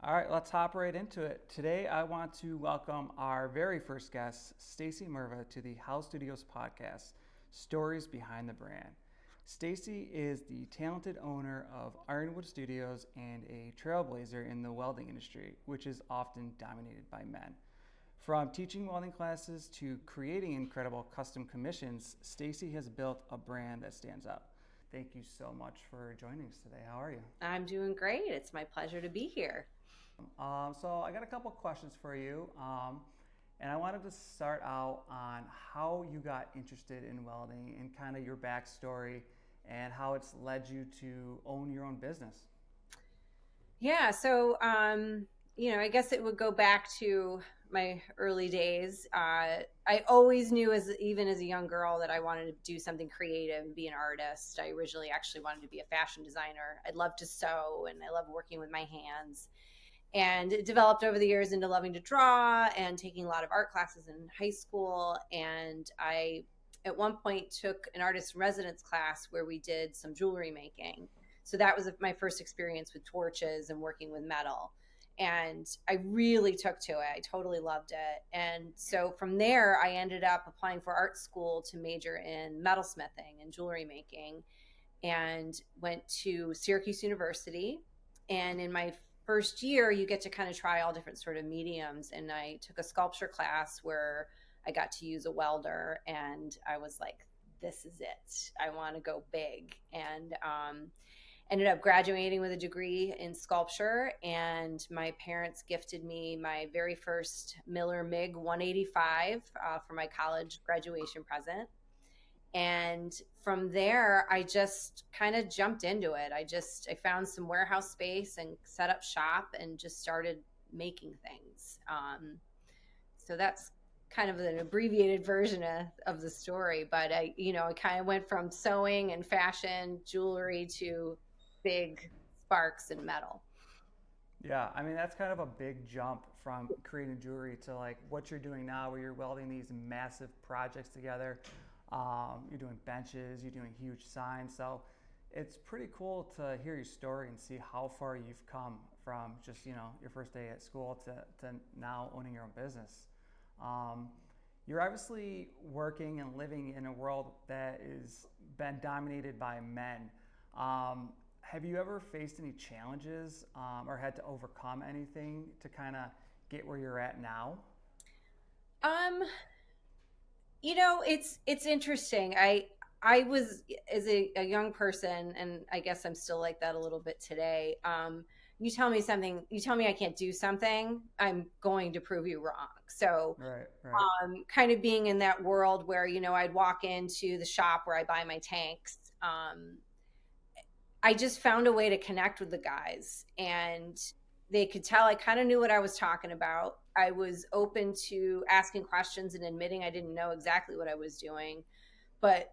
All right, let's hop right into it. Today, I want to welcome our very first guest, Stacey Merva, to the Howell Studios Podcast, Stories Behind the Brand. Stacey is the talented owner of Ironwood Studios and a trailblazer in the welding industry, which is often dominated by men. From teaching welding classes to creating incredible custom commissions, Stacey has built a brand that stands out. Thank you so much for joining us today. How are you? I'm doing great. It's my pleasure to be here. So I got a couple questions for you, and I wanted to start out on how you got interested in welding and kind of your backstory and how it's led you to own your own business. Yeah, so I guess it would go back to my early days. I always knew, even as a young girl, that I wanted to do something creative and be an artist. I originally actually wanted to be a fashion designer. I love to sew, and I love working with my hands. And it developed over the years into loving to draw and taking a lot of art classes in high school. And I, at one point, took an artist in residence class where we did some jewelry making. So that was my first experience with torches and working with metal. And I really took to it. I totally loved it. And so from there, I ended up applying for art school to major in metalsmithing and jewelry making, and went to Syracuse University. And in my first year, you get to kind of try all different sort of mediums. And I took a sculpture class where I got to use a welder, and I was like, this is it. I want to go big. And ended up graduating with a degree in sculpture. And my parents gifted me my very first Miller MIG 185 for my college graduation present. And from there, I just kind of jumped into it. I found some warehouse space and set up shop and just started making things. So that's kind of an abbreviated version of the story. But I kind of went from sewing and fashion, jewelry, to big sparks and metal. Yeah, I mean, that's kind of a big jump from creating jewelry to like what you're doing now, where you're welding these massive projects together. You're doing benches, you're doing huge signs. So it's pretty cool to hear your story and see how far you've come from just, your first day at school to now owning your own business. You're obviously working and living in a world that is been dominated by men. Have you ever faced any challenges or had to overcome anything to kind of get where you're at now? It's interesting. I was, as a young person, and I guess I'm still like that a little bit today. You tell me something, you tell me I can't do something, I'm going to prove you wrong. So Right. kind of being in that world where, I'd walk into the shop where I buy my tanks. I just found a way to connect with the guys, and they could tell I kind of knew what I was talking about. I was open to asking questions and admitting I didn't know exactly what I was doing. But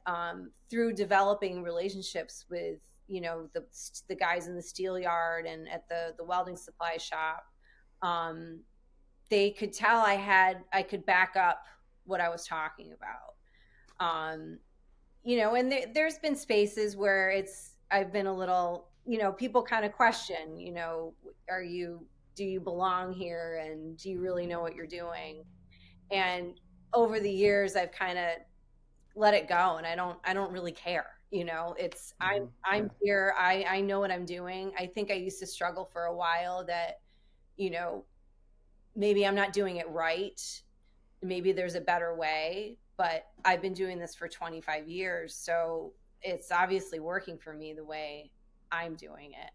through developing relationships with, the guys in the steel yard and at the welding supply shop, they could tell I could back up what I was talking about. And there's been spaces where I've been a little, people kind of question, do you belong here, and do you really know what you're doing? And over the years, I've kind of let it go, and I don't really care. I'm Yeah. here. I know what I'm doing. I think I used to struggle for a while that, you know, maybe I'm not doing it right. Maybe there's a better way, but I've been doing this for 25 years. So it's obviously working for me the way I'm doing it.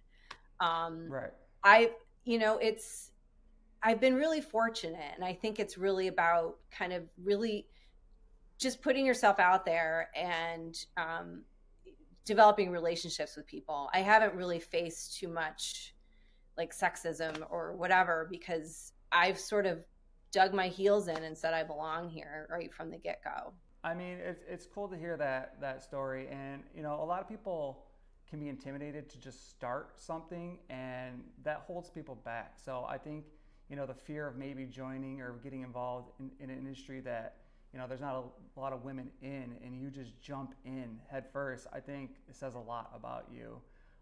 Right. I, it's, I've been really fortunate, and I think it's really about kind of really just putting yourself out there and developing relationships with people. I haven't really faced too much like sexism or whatever, because I've sort of dug my heels in and said I belong here right from the get-go. I mean, it's cool to hear that story, and a lot of people can be intimidated to just start something, and that holds people back. So I think the fear of maybe joining or getting involved in an industry that there's not a lot of women in, and you just jump in head first. I think it says a lot about you.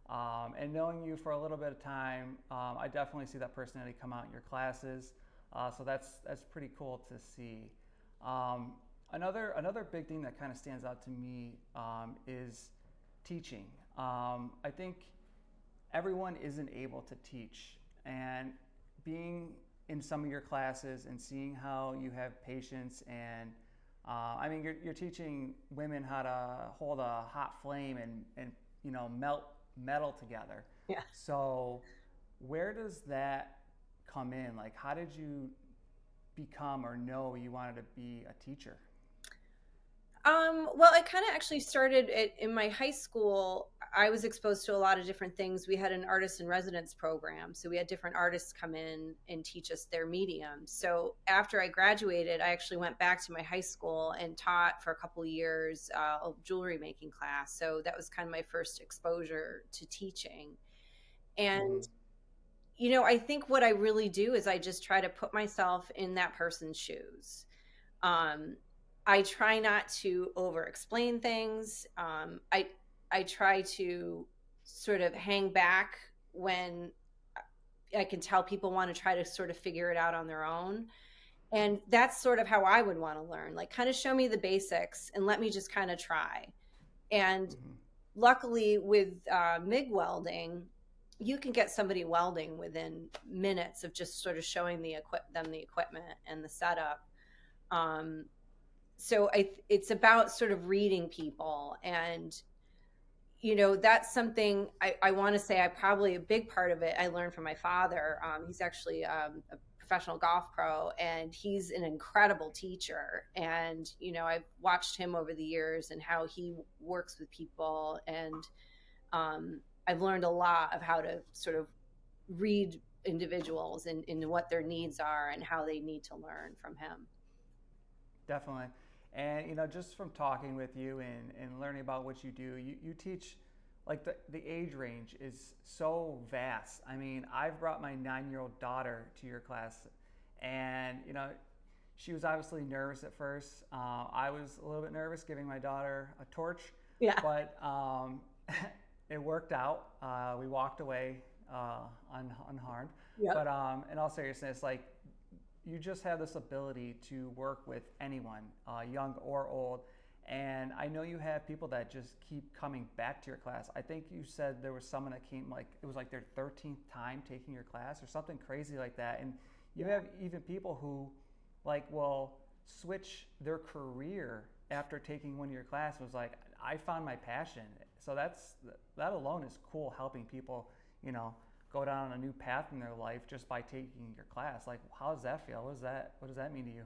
And knowing you for a little bit of time, I definitely see that personality come out in your classes. So that's pretty cool to see. Another big thing that kind of stands out to me is teaching. I think everyone isn't able to teach, and being in some of your classes and seeing how you have patience and I mean, you're teaching women how to hold a hot flame and melt metal together. Yeah. So where does that come in? Like, how did you become or know you wanted to be a teacher? Well, it kind of actually started in my high school. I was exposed to a lot of different things. We had an artist in residence program. So we had different artists come in and teach us their medium. So after I graduated, I actually went back to my high school and taught for a couple of years a jewelry making class. So that was kind of my first exposure to teaching. And, I think what I really do is I just try to put myself in that person's shoes. Um, I try not to over explain things. I try to sort of hang back when I can tell people want to try to sort of figure it out on their own. And that's sort of how I would want to learn, like kind of show me the basics and let me just kind of try. And luckily with MIG welding, you can get somebody welding within minutes of just sort of showing them the equipment and the setup. So it's about sort of reading people. And, that's something I want to say probably a big part of it I learned from my father. He's actually a professional golf pro, and he's an incredible teacher. And, I've watched him over the years and how he works with people. And I've learned a lot of how to sort of read individuals and what their needs are and how they need to learn from him. Definitely. And just from talking with you and learning about what you do, you teach, like the age range is so vast. I mean, I've brought my 9-year-old daughter to your class, and she was obviously nervous at first. I was a little bit nervous giving my daughter a torch, but it worked out. We walked away unharmed. Yep. But in all seriousness, like, you just have this ability to work with anyone, young or old. And I know you have people that just keep coming back to your class. I think you said there was someone that came, like, it was like their 13th time taking your class or something crazy like that. And you have even people who, like, will switch their career after taking one of your classes. Was like, I found my passion. So that alone is cool, helping people, go down a new path in their life just by taking your class. Like, how does that feel? What does that mean to you?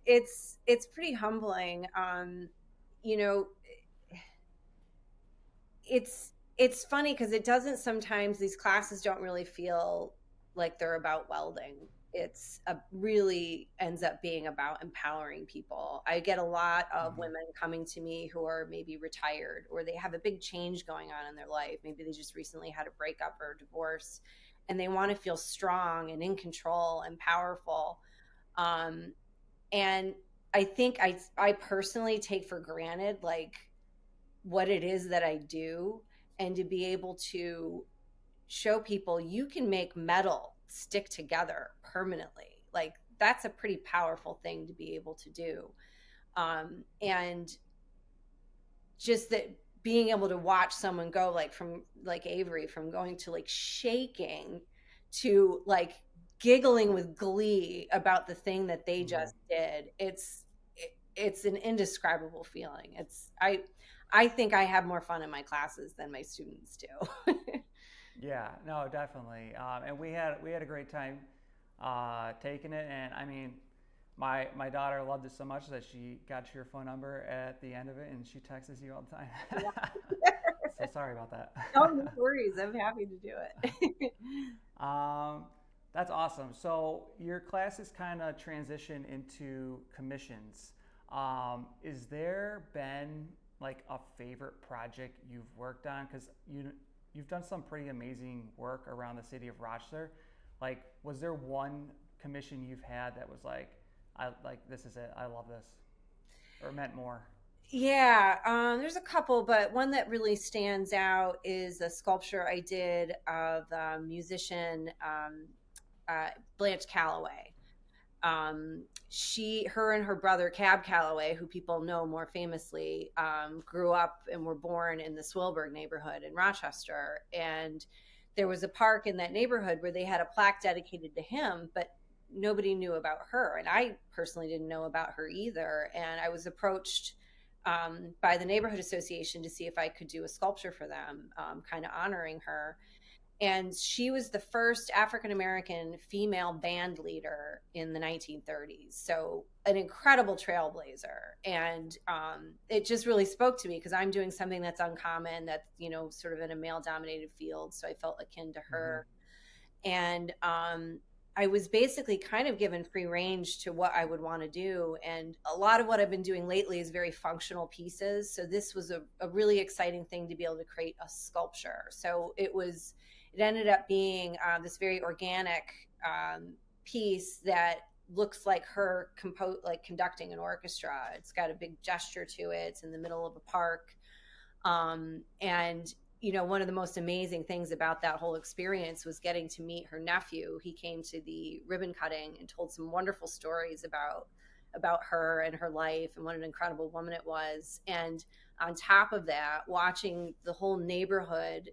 It's pretty humbling. It's funny because it doesn't, sometimes these classes don't really feel like they're about welding. It's really ends up being about empowering people. I get a lot of women coming to me who are maybe retired, or they have a big change going on in their life. Maybe they just recently had a breakup or a divorce, and they want to feel strong and in control and powerful. And I think I personally take for granted, like, what it is that I do, and to be able to show people you can make metal stick together permanently. Like, that's a pretty powerful thing to be able to do. And just that being able to watch someone go, like, from like Avery, from going to like shaking to like giggling with glee about the thing that they just did. It's an indescribable feeling. I think I have more fun in my classes than my students do. Yeah, no, definitely. And we had a great time taking it. And I mean, my daughter loved it so much that she got your phone number at the end of it, and she texts you all the time. Yeah. So sorry about that. Oh, no worries. I'm happy to do it. That's awesome. So your classes kind of transition into commissions. Is there been like a favorite project you've worked on? Because you've done some pretty amazing work around the city of Rochester. Like, was there one commission you've had that was like, this is it, I love this, or meant more? Yeah, there's a couple, but one that really stands out is a sculpture I did of musician uh, Blanche Calloway. Her and her brother Cab Calloway, who people know more famously, grew up and were born in the Swilberg neighborhood in Rochester. And there was a park in that neighborhood where they had a plaque dedicated to him, but nobody knew about her. And I personally didn't know about her either. And I was approached by the neighborhood association to see if I could do a sculpture for them, kind of honoring her. And she was the first African American female band leader in the 1930s. So an incredible trailblazer. And it just really spoke to me because I'm doing something that's uncommon, that's, sort of in a male dominated field. So I felt akin to Mm-hmm. her. And I was basically kind of given free range to what I would want to do. And a lot of what I've been doing lately is very functional pieces. So this was a really exciting thing to be able to create a sculpture. So it ended up being this very organic piece that looks like her conducting an orchestra. It's got a big gesture to it. It's in the middle of a park. And one of the most amazing things about that whole experience was getting to meet her nephew. He came to the ribbon cutting and told some wonderful stories about her and her life and what an incredible woman it was. And on top of that, watching the whole neighborhood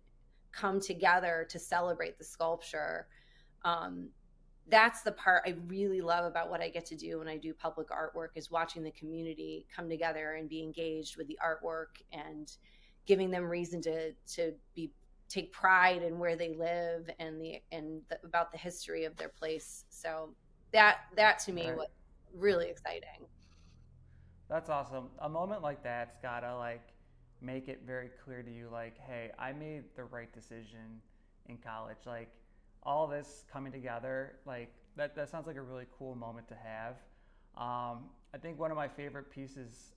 come together to celebrate the sculpture. That's the part I really love about what I get to do when I do public artwork, is watching the community come together and be engaged with the artwork and giving them reason to take pride in where they live and about the history of their place. So that to me Right. was really exciting. That's awesome. A moment like that's gotta like make it very clear to you, like, hey, I made the right decision in college. Like all this coming together, like that sounds like a really cool moment to have. I think one of my favorite pieces,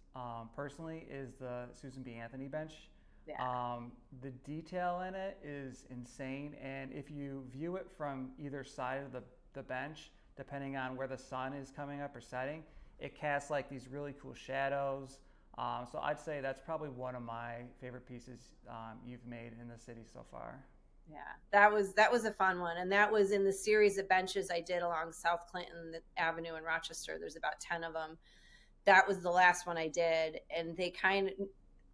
personally, is the Susan B. Anthony bench. Yeah. The detail in it is insane, and if you view it from either side of the bench, depending on where the sun is coming up or setting, it casts like these really cool shadows. So I'd say that's probably one of my favorite pieces you've made in the city so far. Yeah, that was a fun one, and that was in the series of benches I did along South Clinton Avenue in Rochester. There's about 10 of them. That was the last one I did, and they kind of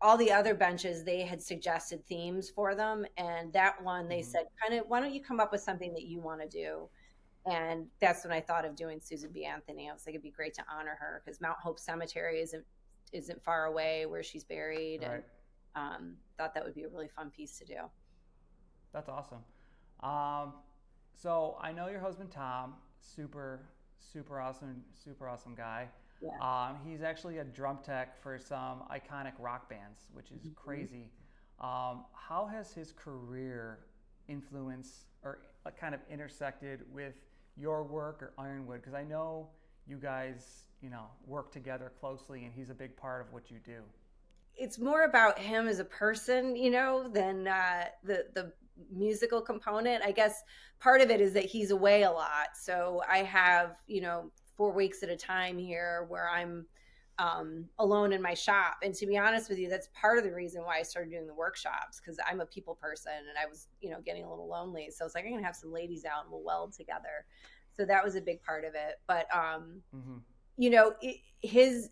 all the other benches they had suggested themes for them, and that one they Mm-hmm. said kind of, why don't you come up with something that you want to do? And that's when I thought of doing Susan B. Anthony. I was like, it'd be great to honor her because Mount Hope Cemetery isn't far away where she's buried, and Right. thought that would be a really fun piece to do. That's awesome. Um, so I know your husband Tom, super awesome guy. Yeah. He's actually a drum tech for some iconic rock bands, which is Mhm. crazy. How has his career influenced or kind of intersected with your work or Ironwood? Because I know you guys, work together closely, and he's a big part of what you do. It's more about him as a person, than the musical component. I guess part of it is that he's away a lot, so I have 4 weeks at a time here where I'm alone in my shop. And to be honest with you, that's part of the reason why I started doing the workshops, because I'm a people person and I was getting a little lonely. So it's like, I'm gonna have some ladies out and we'll weld together. So that was a big part of it. But Mm-hmm. his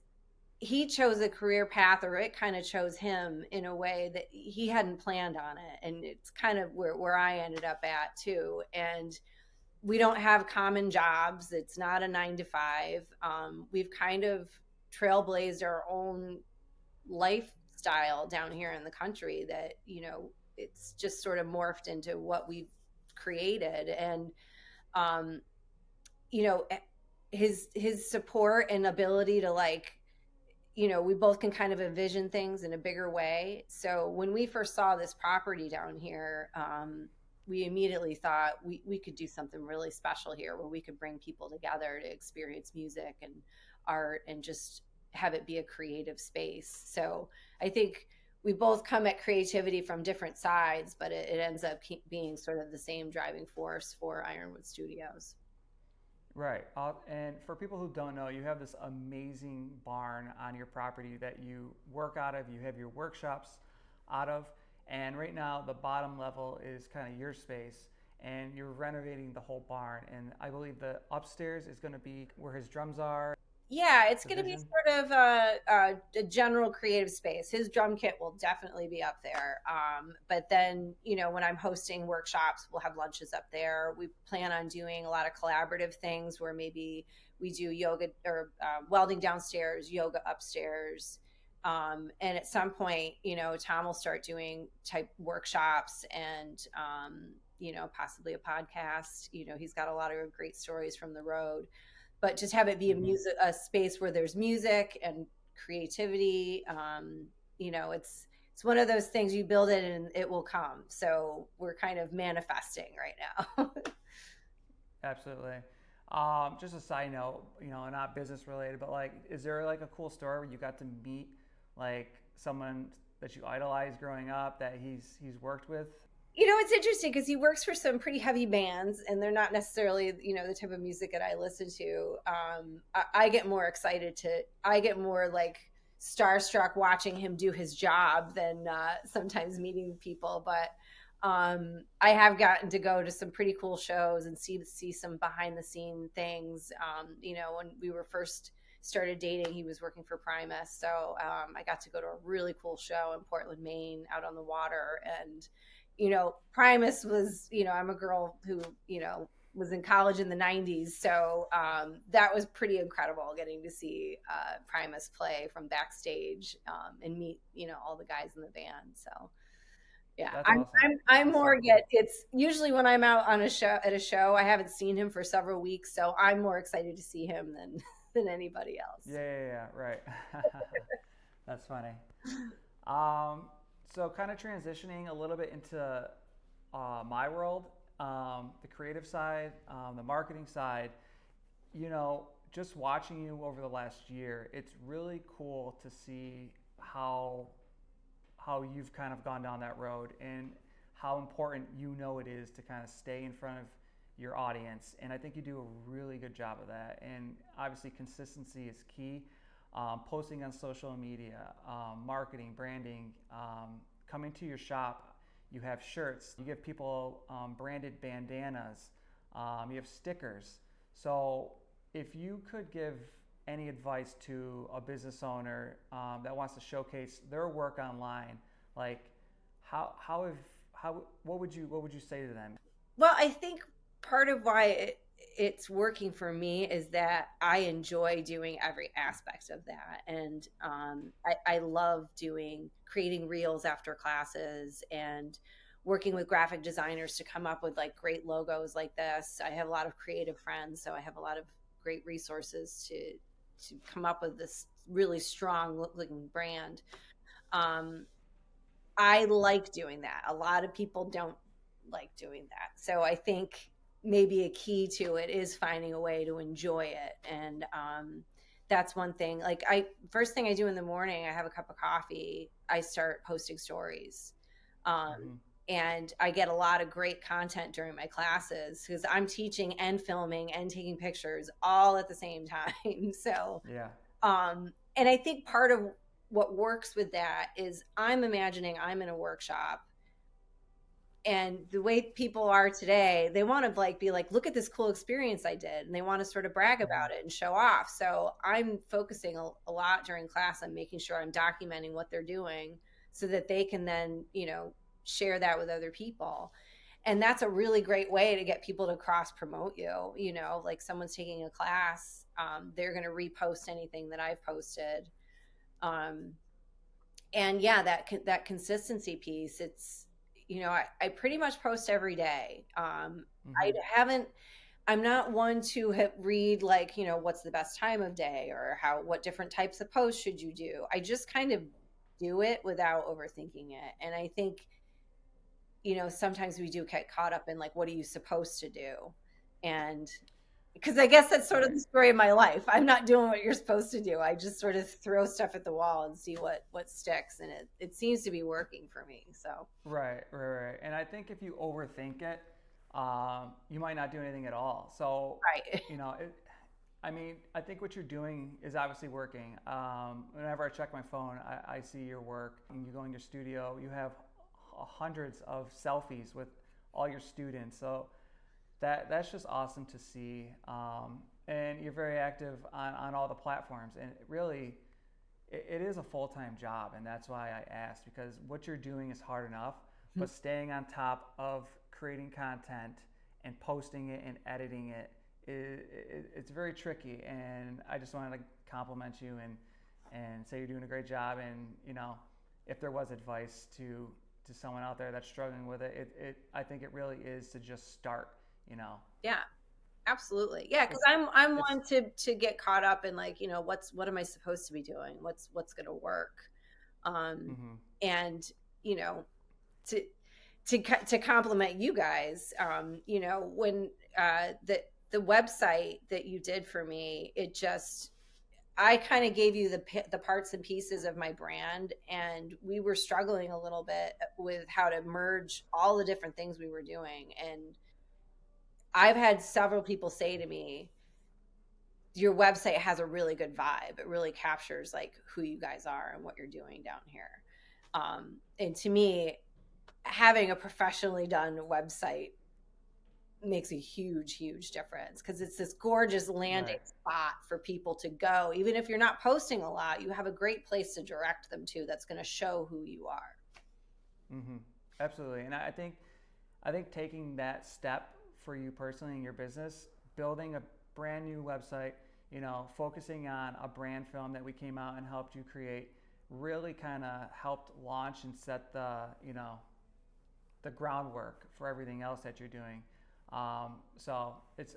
he chose a career path, or it kind of chose him in a way that he hadn't planned on it, and it's kind of where I ended up at too. And we don't have common jobs. It's not a 9 to 5. We've kind of trailblazed our own lifestyle down here in the country that it's just sort of morphed into what we've created. And um, you know his support and ability to, like, we both can kind of envision things in a bigger way. So when we first saw this property down here, we immediately thought we could do something really special here, where we could bring people together to experience music and art and just have it be a creative space. So I think we both come at creativity from different sides, but it ends up being sort of the same driving force for Ironwood Studios. Right. And for people who don't know, you have this amazing barn on your property that you work out of. You have your workshops out of. And right now, the bottom level is kind of your space. And you're renovating the whole barn. And I believe the upstairs is going to be where his drums are. Yeah, it's The going to be vision. sort of a general creative space. His drum kit will definitely be up there. But then, when I'm hosting workshops, we'll have lunches up there. We plan on doing a lot of collaborative things where maybe we do yoga or welding downstairs, yoga upstairs. And at some point, Tom will start doing type workshops and, possibly a podcast. He's got a lot of great stories from the road, but just have it be a space where there's music and creativity. It's one of those things, you build it and it will come. So we're kind of manifesting right now. Absolutely. Just a side note, not business related, but like, is there like a cool story where you got to meet like someone that you idolized growing up that he's worked with? It's interesting because he works for some pretty heavy bands and they're not necessarily, the type of music that I listen to. I get more like starstruck watching him do his job than sometimes meeting people. But I have gotten to go to some pretty cool shows and see some behind the scene things. When we were first started dating, he was working for Primus. So I got to go to a really cool show in Portland, Maine, out on the water. And Primus was, I'm a girl who, was in college in the 90s. So that was pretty incredible getting to see Primus play from backstage and meet, all the guys in the band. So yeah, That's awesome. I'm more so cool. It's usually when I'm out on a show, I haven't seen him for several weeks. So I'm more excited to see him than anybody else. Yeah, right. That's funny. So kind of transitioning a little bit into my world, the creative side, the marketing side, just watching you over the last year, it's really cool to see how you've kind of gone down that road and how important it is to kind of stay in front of your audience. And I think you do a really good job of that. And obviously consistency is key. Posting on social media, marketing, branding, coming to your shop. You have shirts, you give people branded bandanas, you have stickers. So if you could give any advice to a business owner that wants to showcase their work online, like what would you say to them? Well, I think part of why it's working for me is that I enjoy doing every aspect of that. And I love creating reels after classes and working with graphic designers to come up with like great logos like this. I have a lot of creative friends, so I have a lot of great resources to come up with this really strong looking brand. I like doing that. A lot of people don't like doing that. So I think maybe a key to it is finding a way to enjoy it. And that's one thing. Like first thing I do in the morning, I have a cup of coffee, I start posting stories. And I get a lot of great content during my classes because I'm teaching and filming and taking pictures all at the same time. So, yeah. And I think part of what works with that is I'm imagining I'm in a workshop, and the way people are today, they want to be like, look at this cool experience I did. And they want to sort of brag about it and show off. So I'm focusing a lot during class on making sure I'm documenting what they're doing so that they can then, share that with other people. And that's a really great way to get people to cross promote you. Like someone's taking a class, they're going to repost anything that I've posted. And yeah, that consistency piece, it's, I pretty much post every day. I'm not one to read like, what's the best time of day or what different types of posts should you do. I just kind of do it without overthinking it. And I think, sometimes we do get caught up in like, what are you supposed to do? And because I guess that's sort of the story of my life. I'm not doing what you're supposed to do. I just sort of throw stuff at the wall and see what sticks. And it seems to be working for me. So Right. And I think if you overthink it, you might not do anything at all. So, Right. you know, I mean, I think what you're doing is obviously working. Whenever I check my phone, I see your work. And you go in your studio, you have hundreds of selfies with all your students. So that's just awesome to see. And you're very active on all the platforms. And really, it is a full-time job. And that's why I asked, because what you're doing is hard enough, but staying on top of creating content and posting it and editing it, it's very tricky. And I just wanted to compliment you and say you're doing a great job. And you know, if there was advice to someone out there that's struggling with it, I think it really is to just start. You know. Yeah, absolutely. Yeah, because I'm one to get caught up in like, you know, what am I supposed to be doing? What's going to work? And you know, to compliment you guys, you know, when the website that you did for me, I kind of gave you the parts and pieces of my brand, and we were struggling a little bit with how to merge all the different things we were doing. And I've had several people say to me, your website has a really good vibe. It really captures like who you guys are and what you're doing down here. And to me, having a professionally done website makes a huge difference, because it's this gorgeous landing spot for people to go. Even if you're not posting a lot, you have a great place to direct them to that's going to show who you are. Absolutely. And I think taking that step for you personally in your business, building a brand new website, you know, focusing on a brand film that we came out and helped you create, really kind of helped launch and set the, you know, the groundwork for everything else that you're doing. So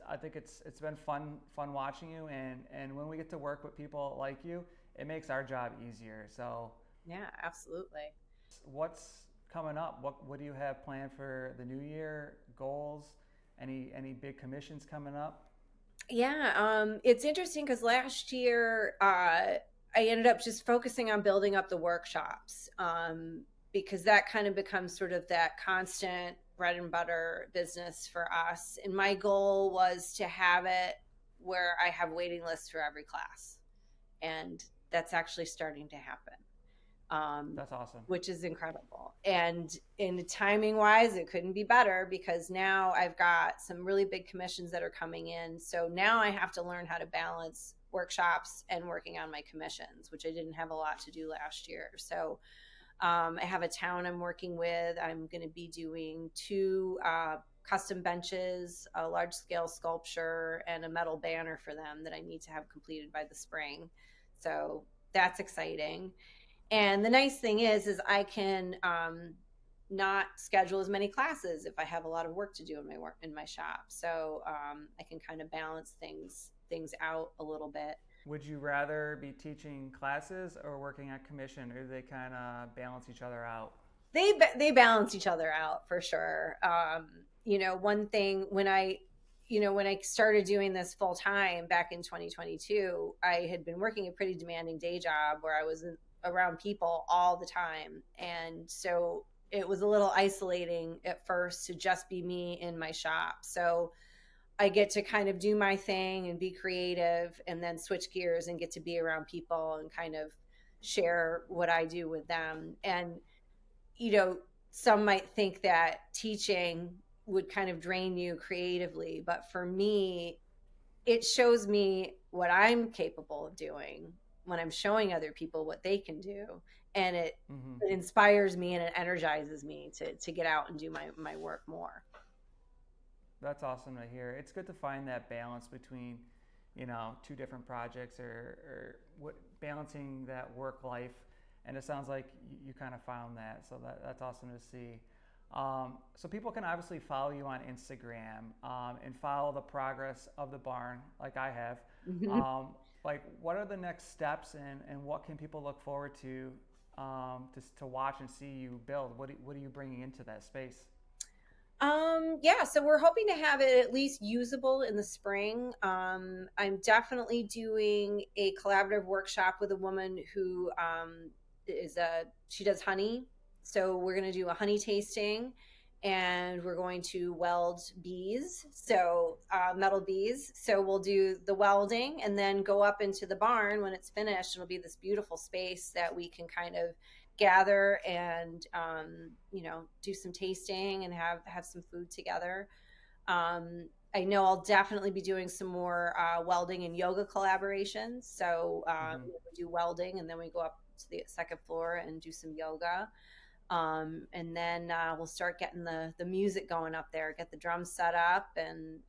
I think it's been fun watching you, and when we get to work with people like you, it makes our job easier. So yeah, absolutely. What's coming up? What do you have planned for the new year? Goals? Any big commissions coming up? Yeah, it's interesting because last year I ended up just focusing on building up the workshops, because that kind of becomes sort of that constant bread and butter business for us. And my goal was to have it where I have waiting lists for every class. And that's actually starting to happen. That's awesome. Which is incredible. And in timing wise, it couldn't be better, because now I've got some really big commissions that are coming in. So now I have to learn how to balance workshops and working on my commissions, which I didn't have a lot to do last year. So I have a town I'm working with. I'm going to be doing 2 custom benches, a large scale sculpture, and a metal banner for them that I need to have completed by the spring. So that's exciting. And the nice thing is I can not schedule as many classes if I have a lot of work to do in my shop. So I can kind of balance things out a little bit. Would you rather be teaching classes or working on commission, or do they kind of balance each other out? They balance each other out for sure. You know, one thing when I started doing this full time back in 2022, I had been working a pretty demanding day job where I was around people all the time. And so it was a little isolating at first to just be me in my shop. So I get to kind of do my thing and be creative, and then switch gears and get to be around people and kind of share what I do with them. And, you know, some might think that teaching would kind of drain you creatively, but for me, it shows me what I'm capable of doing when I'm showing other people what they can do. And it inspires me and it energizes me to get out and do my work more. That's awesome to hear. It's good to find that balance between, you know, 2 different projects, or balancing that work life. And it sounds like you kind of found that. So that's awesome to see. So people can obviously follow you on Instagram and follow the progress of the barn like I have. Like, what are the next steps, and what can people look forward to watch and see you build? What are you bringing into that space? Yeah, so we're hoping to have it at least usable in the spring. I'm definitely doing a collaborative workshop with a woman who she does honey. So we're going to do a honey tasting, and we're going to weld bees, so metal bees. So we'll do the welding and then go up into the barn when it's finished. It'll be this beautiful space that we can kind of gather and do some tasting and have some food together. I know I'll definitely be doing some more welding and yoga collaborations. So we do welding and then we go up to the second floor and do some yoga. And then we'll start getting the music going up there, get the drums set up, and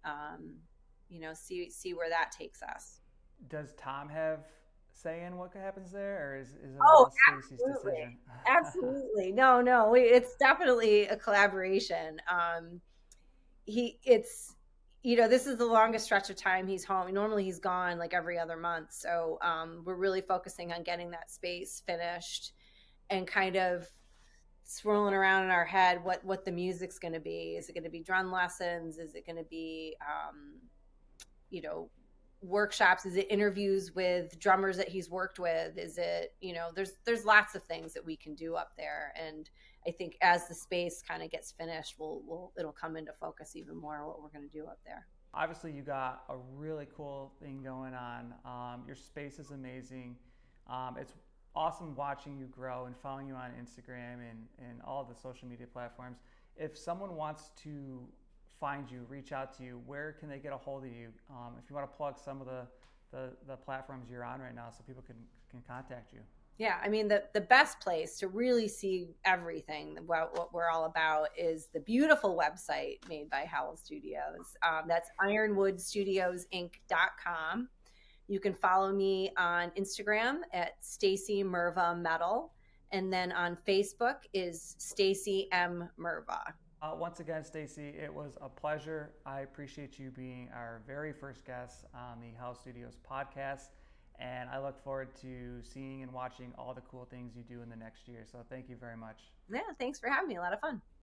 see where that takes us. Does Tom have say in what happens there, or is it Oh, all Stacey's absolutely. decision? Absolutely. No, it's definitely a collaboration. This is the longest stretch of time he's home. Normally he's gone like every other month. So we're really focusing on getting that space finished and kind of swirling around in our head what the music's going to be. Is it going to be drum lessons? Is it going to be, workshops? Is it interviews with drummers that he's worked with? Is it, there's lots of things that we can do up there. And I think as the space kind of gets finished, it'll come into focus even more what we're going to do up there. Obviously, you got a really cool thing going on. Your space is amazing. It's awesome watching you grow and following you on Instagram and all the social media platforms. If someone wants to find you, reach out to you, where can they get a hold of you? If you want to plug some of the platforms you're on right now so people can contact you. Yeah, I mean, the best place to really see everything about what we're all about is the beautiful website made by Howell Studios. That's ironwoodstudiosinc.com. You can follow me on Instagram at Stacey Merva Metal, and then on Facebook is Stacey M. Merva. Once again, Stacey, it was a pleasure. I appreciate you being our very first guest on the Howell Studios podcast. And I look forward to seeing and watching all the cool things you do in the next year. So thank you very much. Yeah, thanks for having me. A lot of fun.